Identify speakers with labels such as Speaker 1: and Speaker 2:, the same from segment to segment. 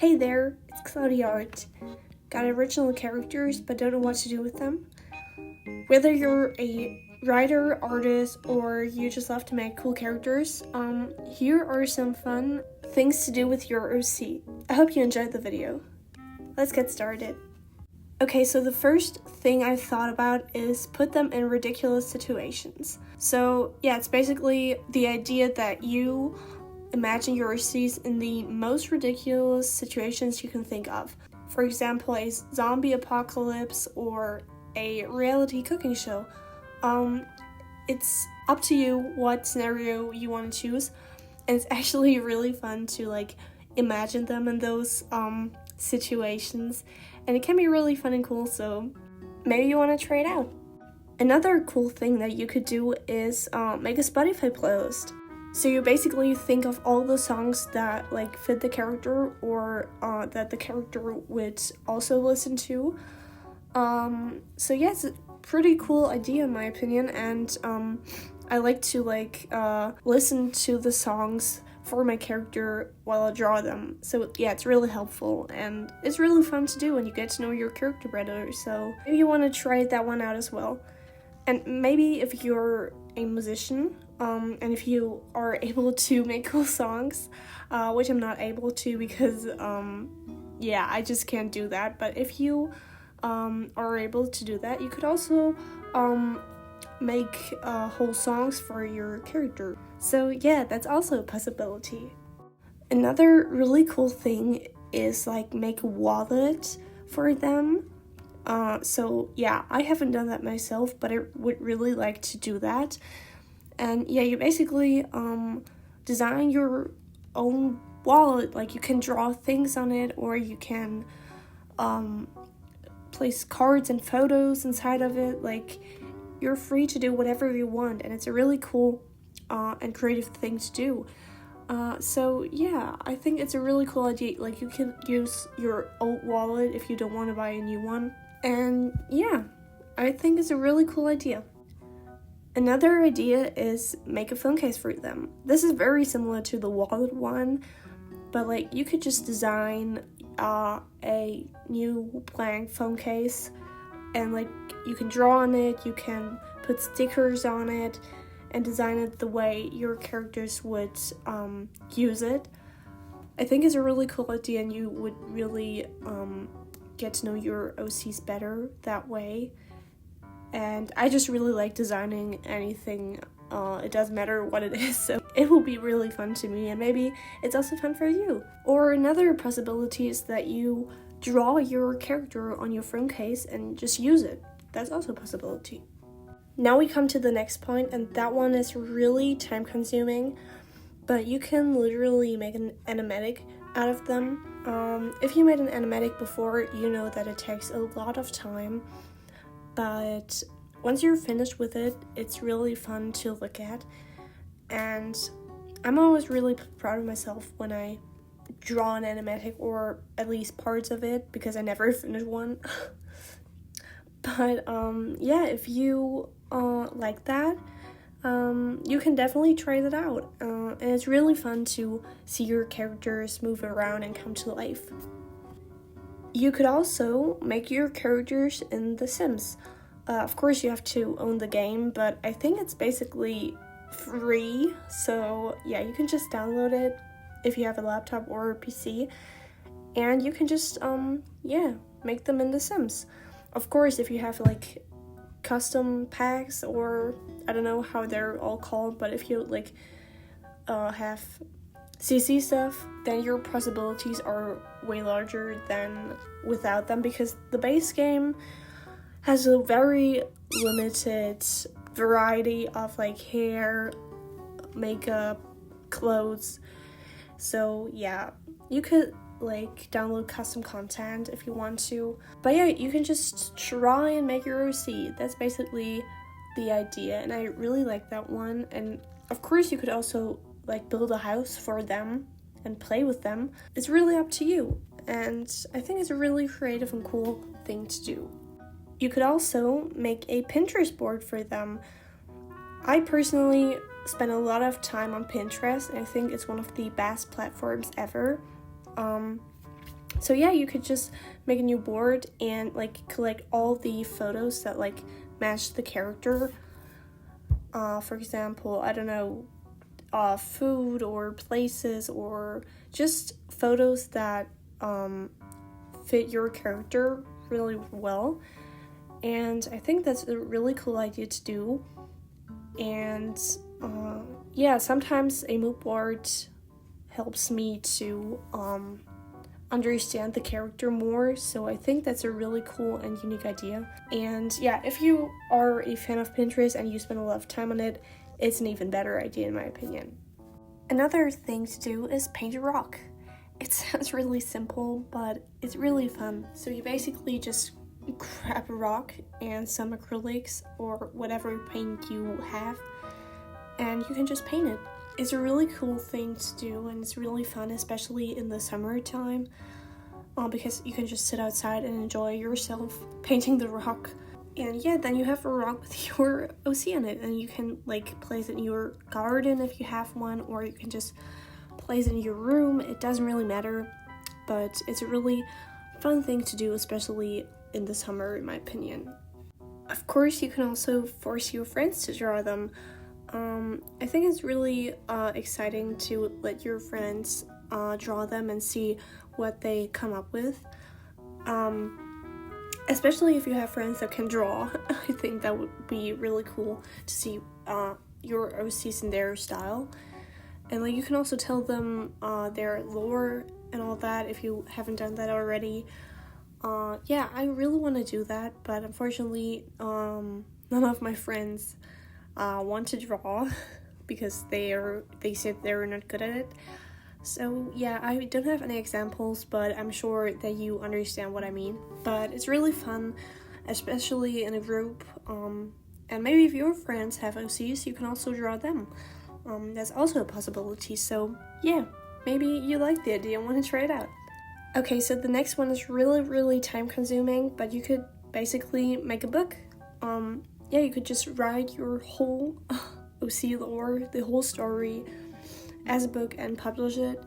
Speaker 1: Hey there, it's Cloudy Art. Got original characters but don't know what to do with them? Whether you're a writer, artist, or you just love to make cool characters, here are some fun things to do with your OC. I hope you enjoyed the video. Let's get started. Okay, so the first thing I thought about is put them in ridiculous situations. So yeah, it's basically the idea that you imagine your OCs in the most ridiculous situations you can think of. For example, a zombie apocalypse or a reality cooking show. It's up to you what scenario you want to choose, and it's actually really fun to imagine them in those situations, and it can be really fun and cool, so maybe you want to try it out. Another cool thing that you could do is make a Spotify playlist. So you basically think of all the songs that fit the character or that the character would also listen to. So yeah, it's a pretty cool idea in my opinion, and I like to listen to the songs for my character while I draw them. So yeah, it's really helpful and it's really fun to do when you get to know your character better. So maybe you want to try that one out as well. And maybe if you're a musician, and if you are able to make cool songs, which I'm not able to because, I just can't do that. But if you are able to do that, you could also make whole songs for your character. So yeah, that's also a possibility. Another really cool thing is make a wallet for them. So yeah, I haven't done that myself, but I would really like to do that. And yeah, you basically design your own wallet. You can draw things on it, or you can place cards and photos inside of it. You're free to do whatever you want, and it's a really cool and creative thing to do. So yeah, I think it's a really cool idea. You can use your old wallet if you don't want to buy a new one. And yeah, I think it's a really cool idea. Another idea is make a phone case for them. This is very similar to the wallet one, but you could just design a new blank phone case, and you can draw on it, you can put stickers on it, and design it the way your characters would use it. I think it's a really cool idea, and you would really get to know your OCs better that way. And I just really like designing anything. It doesn't matter what it is, so it will be really fun to me, and maybe it's also fun for you. Or another possibility is that you draw your character on your phone case and just use it. That's also a possibility. Now we come to the next point, and that one is really time consuming, but you can literally make an animatic out of them. If you made an animatic before, you know that it takes a lot of time, but once you're finished with it, it's really fun to look at, and I'm always really proud of myself when I draw an animatic, or at least parts of it, because I never finish one. But yeah, if you like that, you can definitely try that out, and it's really fun to see your characters move around and come to life. You could also make your characters in The Sims. Of course, you have to own the game, but I think it's basically free, so yeah, you can just download it if you have a laptop or a PC, and you can just make them in The Sims. Of course, if you have custom packs, or I don't know how they're all called, but if you have CC stuff, then your possibilities are way larger than without them, because the base game has a very limited variety of hair, makeup, clothes. So yeah, you could download custom content if you want to, but yeah, you can just try and make your OC. That's basically the idea, and I really like that one. And of course, you could also build a house for them and play with them. It's really up to you, and I think it's a really creative and cool thing to do. You could also make a Pinterest board for them. I personally spend a lot of time on Pinterest, and I think it's one of the best platforms ever. So yeah, you could just make a new board and like collect all the photos that like match the character. For example, I don't know, food or places or just photos that fit your character really well. And I think that's a really cool idea to do. And yeah, sometimes a mood board helps me to understand the character more, so I think that's a really cool and unique idea. And yeah, if you are a fan of Pinterest and you spend a lot of time on it, it's an even better idea in my opinion. Another thing to do is paint a rock. It sounds really simple, but it's really fun. So you basically just grab a rock and some acrylics or whatever paint you have, and you can just paint it. It's a really cool thing to do, and it's really fun, especially in the summertime, because you can just sit outside and enjoy yourself painting the rock. And yeah, then you have a rock with your OC on it, and you can like place it in your garden if you have one, or you can just place it in your room. It doesn't really matter, but it's a really fun thing to do, especially in the summer, in my opinion. Of course, you can also force your friends to draw them. I think it's really exciting to let your friends draw them and see what they come up with. Especially if you have friends that can draw. I think that would be really cool to see your OCs in their style. And like you can also tell them their lore and all that if you haven't done that already. Yeah, I really want to do that, but unfortunately, none of my friends want to draw because they said they're not good at it. So yeah, I don't have any examples, but I'm sure that you understand what I mean. But it's really fun, especially in a group. And maybe if your friends have OCs, you can also draw them. That's also a possibility. So yeah, maybe you like the idea and want to try it out. Okay, so the next one is really time consuming, but you could basically make a book. Yeah, you could just write your whole OC lore, the whole story, as a book and publish it.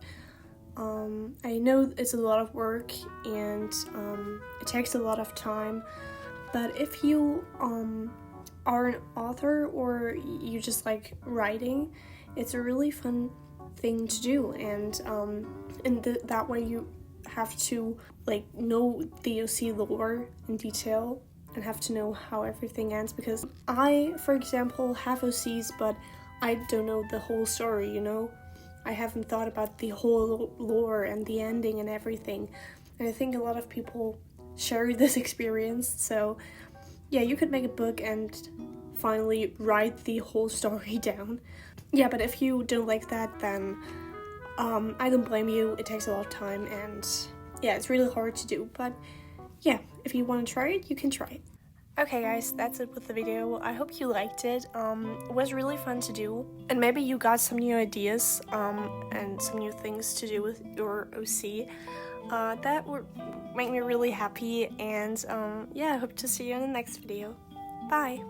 Speaker 1: I know it's a lot of work and it takes a lot of time, but if you are an author or you just like writing, it's a really fun thing to do, and that way you have to like know the OC lore in detail and have to know how everything ends, because I, for example, have OCs, but I don't know the whole story, you know? I haven't thought about the whole lore and the ending and everything, and I think a lot of people share this experience. So yeah, you could make a book and finally write the whole story down. Yeah, but if you don't like that, then I don't blame you. It takes a lot of time, and yeah, it's really hard to do, but yeah, if you want to try it, you can try it. Okay guys, that's it with the video. I hope you liked it. It was really fun to do, and maybe you got some new ideas and some new things to do with your OC. That would make me really happy, and yeah, I hope to see you in the next video. Bye!